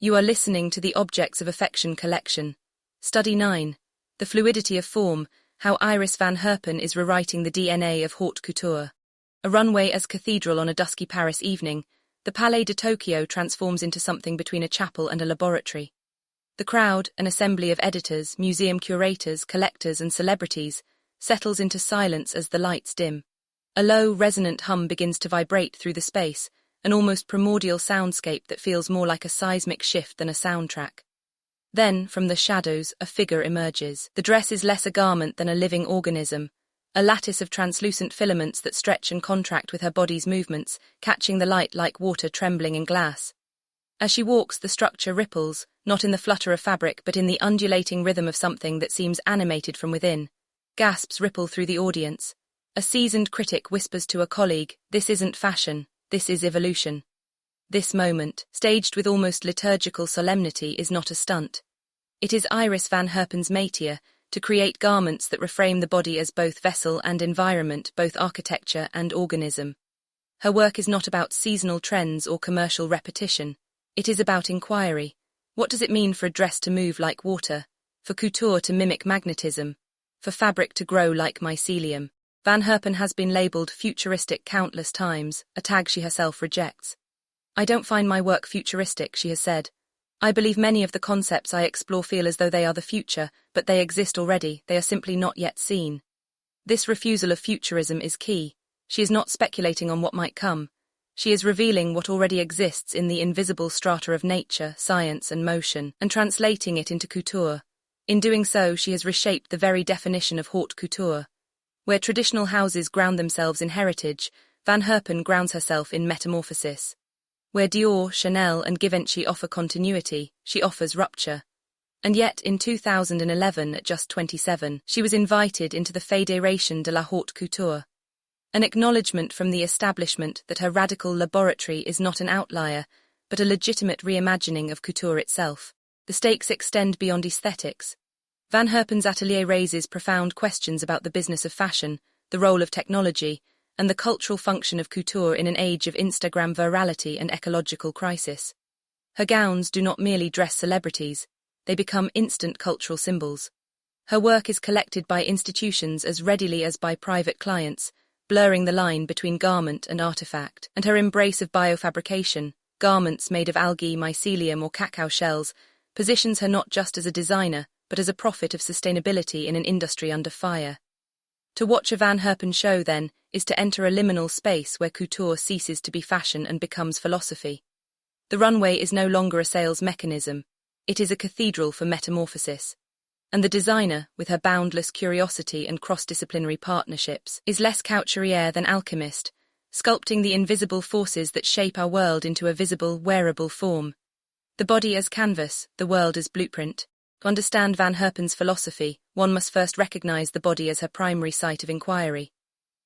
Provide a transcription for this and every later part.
You are listening to the Objects of Affection collection. Study 9. The Fluidity of Form, How Iris van Herpen is Rewriting the DNA of Haute Couture. A runway as cathedral on a dusky Paris evening, the Palais de Tokyo transforms into something between a chapel and a laboratory. The crowd, an assembly of editors, museum curators, collectors and celebrities, settles into silence as the lights dim. A low, resonant hum begins to vibrate through the space, an almost primordial soundscape that feels more like a seismic shift than a soundtrack. Then, from the shadows, a figure emerges. The dress is less a garment than a living organism, a lattice of translucent filaments that stretch and contract with her body's movements, catching the light like water trembling in glass. As she walks, the structure ripples, not in the flutter of fabric but in the undulating rhythm of something that seems animated from within. Gasps ripple through the audience. A seasoned critic whispers to a colleague, "This isn't fashion, this is evolution." This moment, staged with almost liturgical solemnity, is not a stunt. It is Iris van Herpen's métier, to create garments that reframe the body as both vessel and environment, both architecture and organism. Her work is not about seasonal trends or commercial repetition. It is about inquiry. What does it mean for a dress to move like water, for couture to mimic magnetism, for fabric to grow like mycelium? Van Herpen has been labelled futuristic countless times, a tag she herself rejects. "I don't find my work futuristic," she has said. "I believe many of the concepts I explore feel as though they are the future, but they exist already, they are simply not yet seen." This refusal of futurism is key. She is not speculating on what might come. She is revealing what already exists in the invisible strata of nature, science and motion, and translating it into couture. In doing so, she has reshaped the very definition of haute couture. Where traditional houses ground themselves in heritage, Van Herpen grounds herself in metamorphosis. Where Dior, Chanel and Givenchy offer continuity, she offers rupture. And yet, in 2011, at just 27, she was invited into the Fédération de la Haute Couture. An acknowledgement from the establishment that her radical laboratory is not an outlier, but a legitimate reimagining of couture itself. The stakes extend beyond aesthetics. Van Herpen's atelier raises profound questions about the business of fashion, the role of technology, and the cultural function of couture in an age of Instagram virality and ecological crisis. Her gowns do not merely dress celebrities, they become instant cultural symbols. Her work is collected by institutions as readily as by private clients, blurring the line between garment and artifact, and her embrace of biofabrication, garments made of algae, mycelium or cacao shells, positions her not just as a designer, but as a prophet of sustainability in an industry under fire. To watch a Van Herpen show, then, is to enter a liminal space where couture ceases to be fashion and becomes philosophy. The runway is no longer a sales mechanism, it is a cathedral for metamorphosis. And the designer, with her boundless curiosity and cross-disciplinary partnerships, is less couturier than alchemist, sculpting the invisible forces that shape our world into a visible, wearable form. The body as canvas, the world as blueprint. To understand Van Herpen's philosophy, one must first recognize the body as her primary site of inquiry.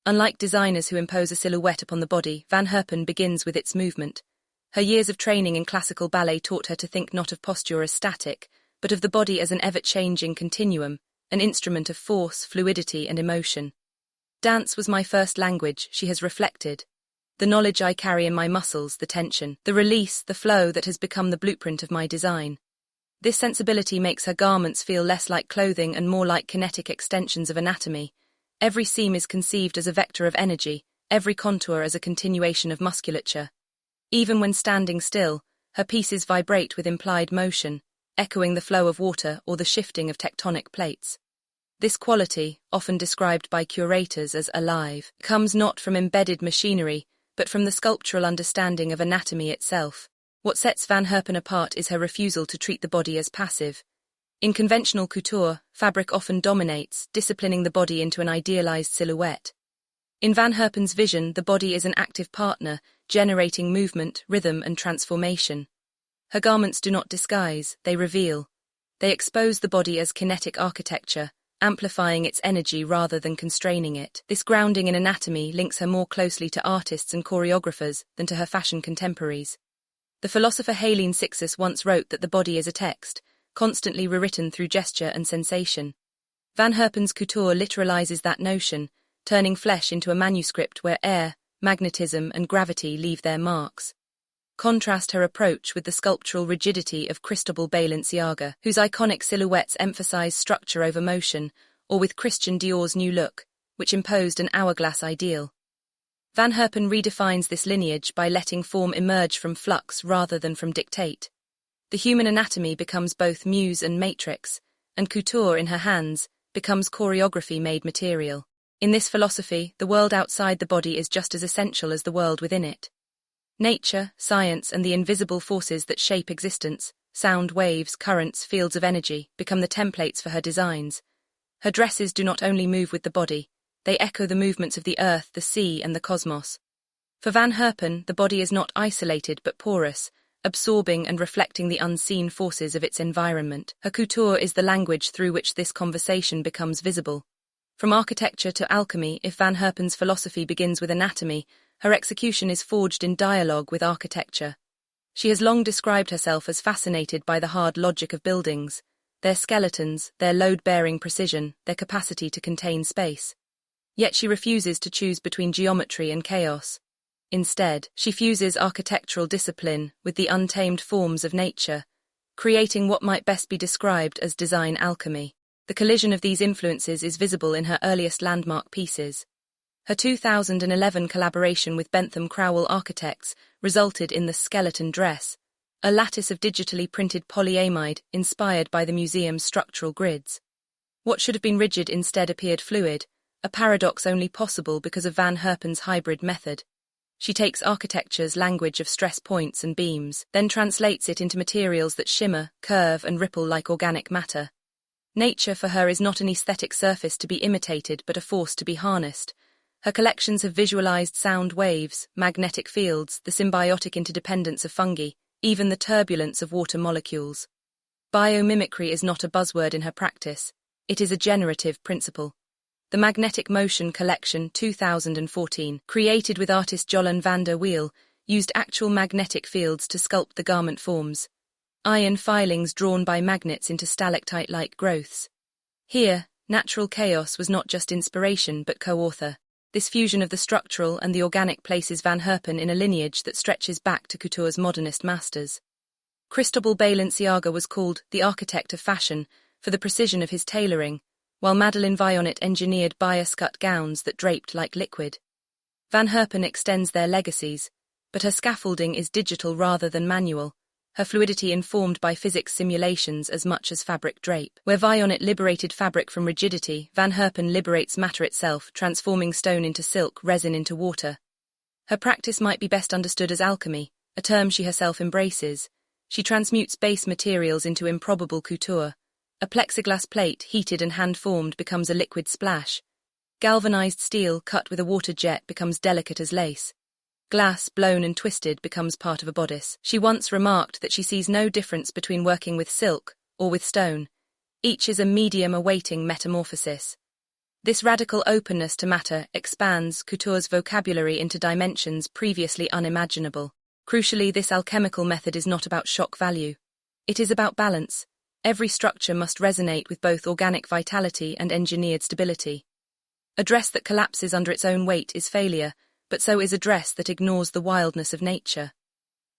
Unlike designers who impose a silhouette upon the body, Van Herpen begins with its movement. Her years of training in classical ballet taught her to think not of posture as static, but of the body as an ever-changing continuum, an instrument of force, fluidity and emotion. "Dance was my first language," she has reflected. "The knowledge I carry in my muscles, the tension, the release, the flow that has become the blueprint of my design." This sensibility makes her garments feel less like clothing and more like kinetic extensions of anatomy. Every seam is conceived as a vector of energy, every contour as a continuation of musculature. Even when standing still, her pieces vibrate with implied motion, echoing the flow of water or the shifting of tectonic plates. This quality, often described by curators as alive, comes not from embedded machinery, but from the sculptural understanding of anatomy itself. What sets Van Herpen apart is her refusal to treat the body as passive. In conventional couture, fabric often dominates, disciplining the body into an idealized silhouette. In Van Herpen's vision, the body is an active partner, generating movement, rhythm and transformation. Her garments do not disguise, they reveal. They expose the body as kinetic architecture, amplifying its energy rather than constraining it. This grounding in anatomy links her more closely to artists and choreographers than to her fashion contemporaries. The philosopher Hélène Cixous once wrote that the body is a text, constantly rewritten through gesture and sensation. Van Herpen's couture literalizes that notion, turning flesh into a manuscript where air, magnetism and gravity leave their marks. Contrast her approach with the sculptural rigidity of Cristobal Balenciaga, whose iconic silhouettes emphasize structure over motion, or with Christian Dior's new look, which imposed an hourglass ideal. Van Herpen redefines this lineage by letting form emerge from flux rather than from dictate. The human anatomy becomes both muse and matrix, and couture in her hands becomes choreography-made material. In this philosophy, the world outside the body is just as essential as the world within it. Nature, science, and the invisible forces that shape existence, sound waves, currents, fields of energy, become the templates for her designs. Her dresses do not only move with the body, they echo the movements of the earth, the sea, and the cosmos. For Van Herpen, the body is not isolated but porous, absorbing and reflecting the unseen forces of its environment. Her couture is the language through which this conversation becomes visible. From architecture to alchemy, if Van Herpen's philosophy begins with anatomy, her execution is forged in dialogue with architecture. She has long described herself as fascinated by the hard logic of buildings, their skeletons, their load-bearing precision, their capacity to contain space. Yet she refuses to choose between geometry and chaos. Instead, she fuses architectural discipline with the untamed forms of nature, creating what might best be described as design alchemy. The collision of these influences is visible in her earliest landmark pieces. Her 2011 collaboration with Bentham Crowell Architects resulted in the skeleton dress, a lattice of digitally printed polyamide inspired by the museum's structural grids. What should have been rigid instead appeared fluid, a paradox only possible because of Van Herpen's hybrid method. She takes architecture's language of stress points and beams, then translates it into materials that shimmer, curve, and ripple like organic matter. Nature for her is not an aesthetic surface to be imitated but a force to be harnessed. Her collections have visualized sound waves, magnetic fields, the symbiotic interdependence of fungi, even the turbulence of water molecules. Biomimicry is not a buzzword in her practice, it is a generative principle. The Magnetic Motion Collection 2014, created with artist Jolien van der Wiel, used actual magnetic fields to sculpt the garment forms. Iron filings drawn by magnets into stalactite-like growths. Here, natural chaos was not just inspiration but co-author. This fusion of the structural and the organic places Van Herpen in a lineage that stretches back to couture's modernist masters. Cristobal Balenciaga was called the architect of fashion for the precision of his tailoring, while Madeleine Vionnet engineered bias-cut gowns that draped like liquid. Van Herpen extends their legacies, but her scaffolding is digital rather than manual, her fluidity informed by physics simulations as much as fabric drape. Where Vionnet liberated fabric from rigidity, Van Herpen liberates matter itself, transforming stone into silk, resin into water. Her practice might be best understood as alchemy, a term she herself embraces. She transmutes base materials into improbable couture. A plexiglass plate, heated and hand-formed, becomes a liquid splash. Galvanized steel, cut with a water jet, becomes delicate as lace. Glass, blown and twisted, becomes part of a bodice. She once remarked that she sees no difference between working with silk or with stone. Each is a medium awaiting metamorphosis. This radical openness to matter expands couture's vocabulary into dimensions previously unimaginable. Crucially, this alchemical method is not about shock value. It is about balance. Every structure must resonate with both organic vitality and engineered stability. A dress that collapses under its own weight is failure, but so is a dress that ignores the wildness of nature.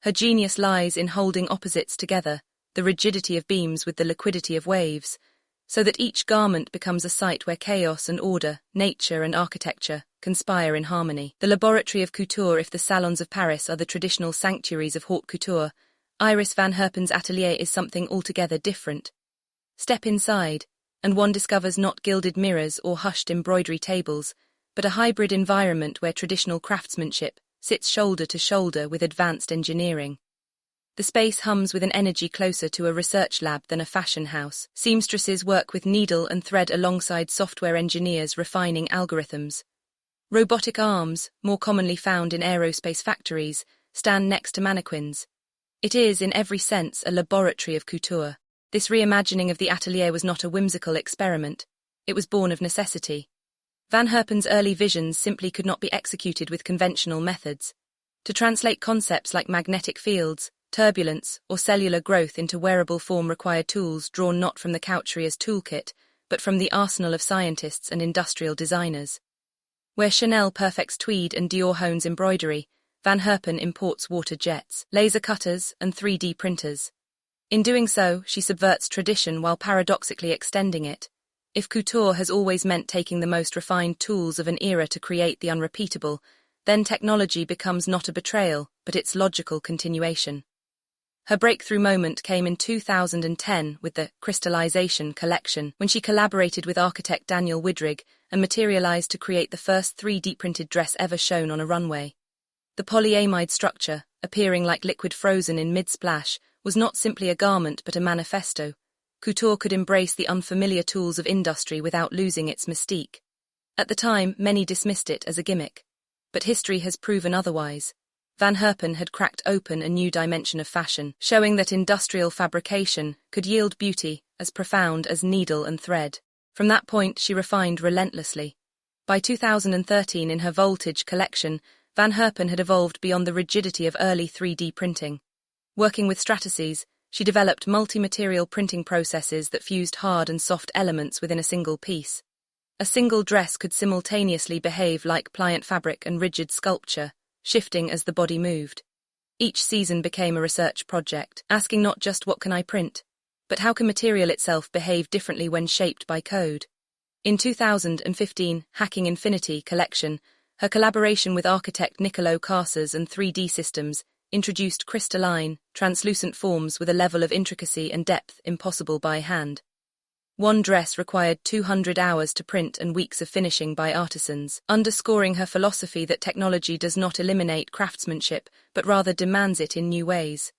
Her genius lies in holding opposites together, the rigidity of beams with the liquidity of waves, so that each garment becomes a site where chaos and order, nature and architecture, conspire in harmony. The laboratory of couture. If the salons of Paris are the traditional sanctuaries of haute couture, Iris Van Herpen's atelier is something altogether different. Step inside, and one discovers not gilded mirrors or hushed embroidery tables, but a hybrid environment where traditional craftsmanship sits shoulder to shoulder with advanced engineering. The space hums with an energy closer to a research lab than a fashion house. Seamstresses work with needle and thread alongside software engineers refining algorithms. Robotic arms, more commonly found in aerospace factories, stand next to mannequins. It is, in every sense, a laboratory of couture. This reimagining of the atelier was not a whimsical experiment. It was born of necessity. Van Herpen's early visions simply could not be executed with conventional methods. To translate concepts like magnetic fields, turbulence, or cellular growth into wearable form required tools drawn not from the couturier's toolkit, but from the arsenal of scientists and industrial designers. Where Chanel perfects tweed and Dior hones embroidery, Van Herpen imports water jets, laser cutters, and 3D printers. In doing so, she subverts tradition while paradoxically extending it. If couture has always meant taking the most refined tools of an era to create the unrepeatable, then technology becomes not a betrayal, but its logical continuation. Her breakthrough moment came in 2010 with the Crystallization collection, when she collaborated with architect Daniel Widrig and materialized to create the first 3D printed dress ever shown on a runway. The polyamide structure, appearing like liquid frozen in mid-splash, was not simply a garment but a manifesto. Couture could embrace the unfamiliar tools of industry without losing its mystique. At the time, many dismissed it as a gimmick. But history has proven otherwise. Van Herpen had cracked open a new dimension of fashion, showing that industrial fabrication could yield beauty as profound as needle and thread. From that point, she refined relentlessly. By 2013, in her Voltage collection, Van Herpen had evolved beyond the rigidity of early 3D printing. Working with strategies, she developed multi-material printing processes that fused hard and soft elements within a single piece. A single dress could simultaneously behave like pliant fabric and rigid sculpture, shifting as the body moved. Each season became a research project, asking not just what can I print, but how can material itself behave differently when shaped by code. In 2015, Hacking Infinity collection, her collaboration with architect Niccolo Carsas and 3D systems introduced crystalline, translucent forms with a level of intricacy and depth impossible by hand. One dress required 200 hours to print and weeks of finishing by artisans, underscoring her philosophy that technology does not eliminate craftsmanship, but rather demands it in new ways.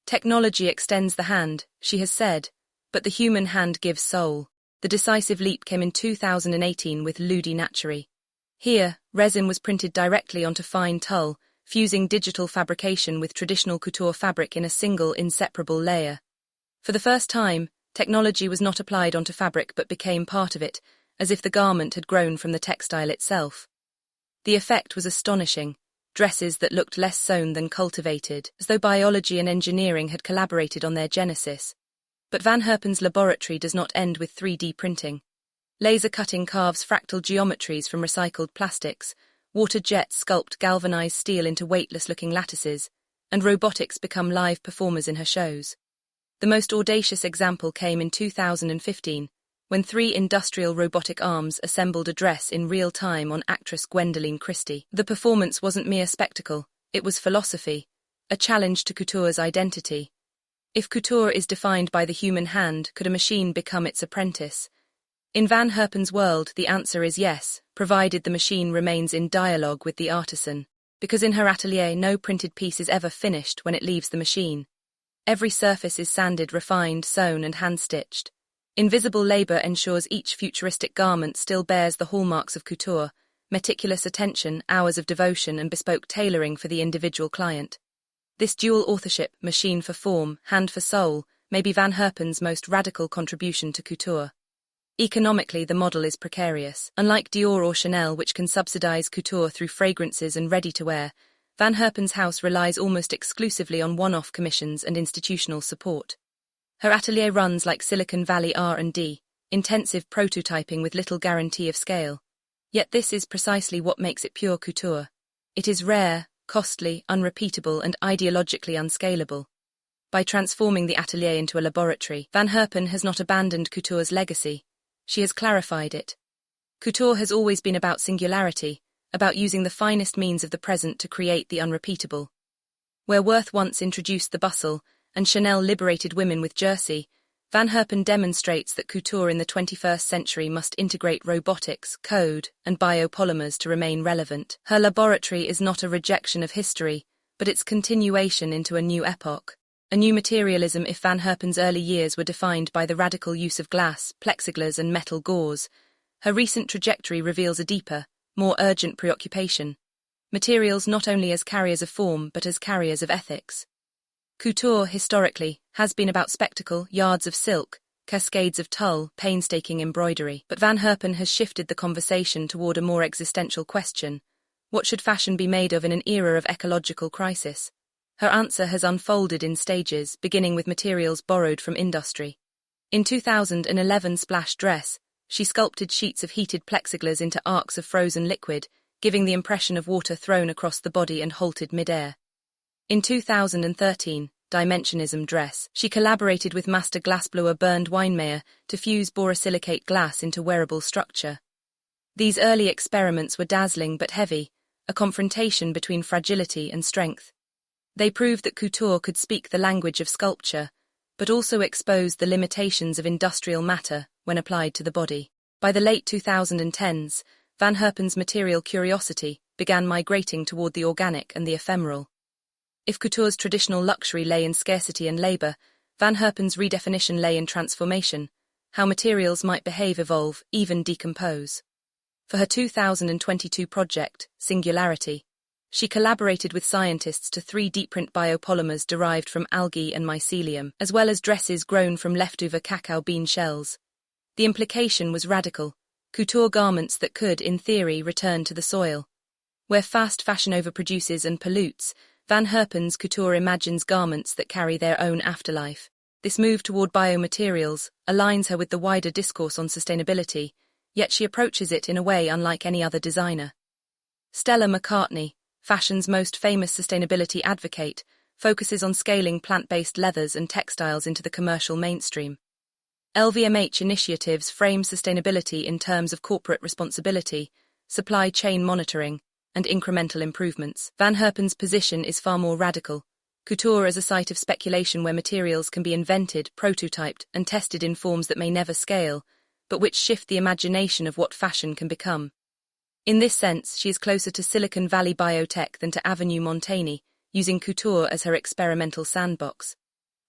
Technology extends the hand, she has said, but the human hand gives soul. The decisive leap came in 2018 with Ludi Naturi. Here, resin was printed directly onto fine tulle, fusing digital fabrication with traditional couture fabric in a single, inseparable layer. For the first time, technology was not applied onto fabric but became part of it, as if the garment had grown from the textile itself. The effect was astonishing, dresses that looked less sewn than cultivated, as though biology and engineering had collaborated on their genesis. But Van Herpen's laboratory does not end with 3D printing. Laser cutting carves fractal geometries from recycled plastics, water jets sculpt galvanized steel into weightless-looking lattices, and robotics become live performers in her shows. The most audacious example came in 2015, when 3 industrial robotic arms assembled a dress in real time on actress Gwendoline Christie. The performance wasn't mere spectacle, it was philosophy, a challenge to couture's identity. If couture is defined by the human hand, could a machine become its apprentice? In Van Herpen's world, the answer is yes, provided the machine remains in dialogue with the artisan, because in her atelier no printed piece is ever finished when it leaves the machine. Every surface is sanded, refined, sewn, and hand-stitched. Invisible labor ensures each futuristic garment still bears the hallmarks of couture, meticulous attention, hours of devotion, and bespoke tailoring for the individual client. This dual authorship, machine for form, hand for soul, may be Van Herpen's most radical contribution to couture. Economically, the model is precarious. Unlike Dior or Chanel, which can subsidize couture through fragrances and ready-to-wear, Van Herpen's house relies almost exclusively on one-off commissions and institutional support. Her atelier runs like Silicon Valley R&D, intensive prototyping with little guarantee of scale. Yet this is precisely what makes it pure couture. It is rare, costly, unrepeatable, and ideologically unscalable. By transforming the atelier into a laboratory, Van Herpen has not abandoned couture's legacy. She has clarified it. Couture has always been about singularity, about using the finest means of the present to create the unrepeatable. Where Worth once introduced the bustle, and Chanel liberated women with jersey, Van Herpen demonstrates that couture in the 21st century must integrate robotics, code, and biopolymers to remain relevant. Her laboratory is not a rejection of history, but its continuation into a new epoch. A new materialism. If Van Herpen's early years were defined by the radical use of glass, plexiglass, and metal gauze, her recent trajectory reveals a deeper, more urgent preoccupation. Materials not only as carriers of form but as carriers of ethics. Couture, historically, has been about spectacle, yards of silk, cascades of tulle, painstaking embroidery. But Van Herpen has shifted the conversation toward a more existential question. What should fashion be made of in an era of ecological crisis? Her answer has unfolded in stages, beginning with materials borrowed from industry. In 2011 Splash Dress, she sculpted sheets of heated plexiglass into arcs of frozen liquid, giving the impression of water thrown across the body and halted mid-air. In 2013, Dimensionism Dress, she collaborated with master glassblower Bernd Weinmeier to fuse borosilicate glass into wearable structure. These early experiments were dazzling but heavy, a confrontation between fragility and strength. They proved that couture could speak the language of sculpture, but also exposed the limitations of industrial matter when applied to the body. By the late 2010s, Van Herpen's material curiosity began migrating toward the organic and the ephemeral. If couture's traditional luxury lay in scarcity and labor, Van Herpen's redefinition lay in transformation, how materials might behave, evolve, even decompose. For her 2022 project, Singularity, she collaborated with scientists to 3D print biopolymers derived from algae and mycelium, as well as dresses grown from leftover cacao bean shells. The implication was radical: couture garments that could, in theory, return to the soil. Where fast fashion overproduces and pollutes, Van Herpen's couture imagines garments that carry their own afterlife. This move toward biomaterials aligns her with the wider discourse on sustainability, yet she approaches it in a way unlike any other designer. Stella McCartney, fashion's most famous sustainability advocate, focuses on scaling plant-based leathers and textiles into the commercial mainstream. LVMH initiatives frame sustainability in terms of corporate responsibility, supply chain monitoring, and incremental improvements. Van Herpen's position is far more radical: couture as a site of speculation where materials can be invented, prototyped, and tested in forms that may never scale, but which shift the imagination of what fashion can become. In this sense, she is closer to Silicon Valley biotech than to Avenue Montaigne, using couture as her experimental sandbox.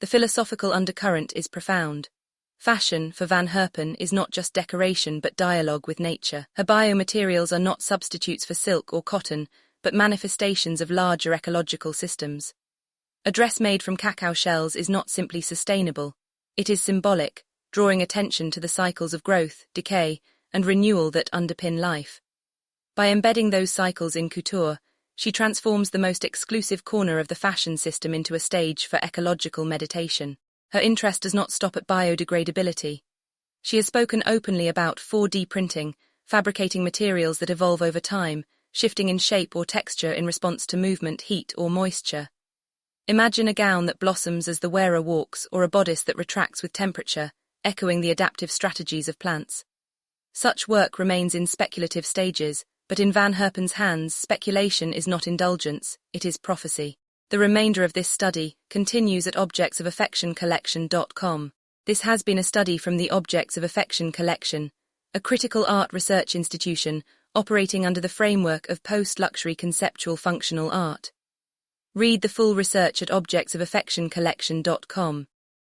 The philosophical undercurrent is profound. Fashion, for Van Herpen, is not just decoration but dialogue with nature. Her biomaterials are not substitutes for silk or cotton, but manifestations of larger ecological systems. A dress made from cacao shells is not simply sustainable, it is symbolic, drawing attention to the cycles of growth, decay, and renewal that underpin life. By embedding those cycles in couture, she transforms the most exclusive corner of the fashion system into a stage for ecological meditation. Her interest does not stop at biodegradability. She has spoken openly about 4D printing, fabricating materials that evolve over time, shifting in shape or texture in response to movement, heat, or moisture. Imagine a gown that blossoms as the wearer walks, or a bodice that retracts with temperature, echoing the adaptive strategies of plants. Such work remains in speculative stages, but in Van Herpen's hands, speculation is not indulgence, it is prophecy. The remainder of this study continues at objectsofaffectioncollection.com. This has been a study from the Objects of Affection Collection, a critical art research institution operating under the framework of post-luxury conceptual functional art. Read the full research at objectsofaffectioncollection.com.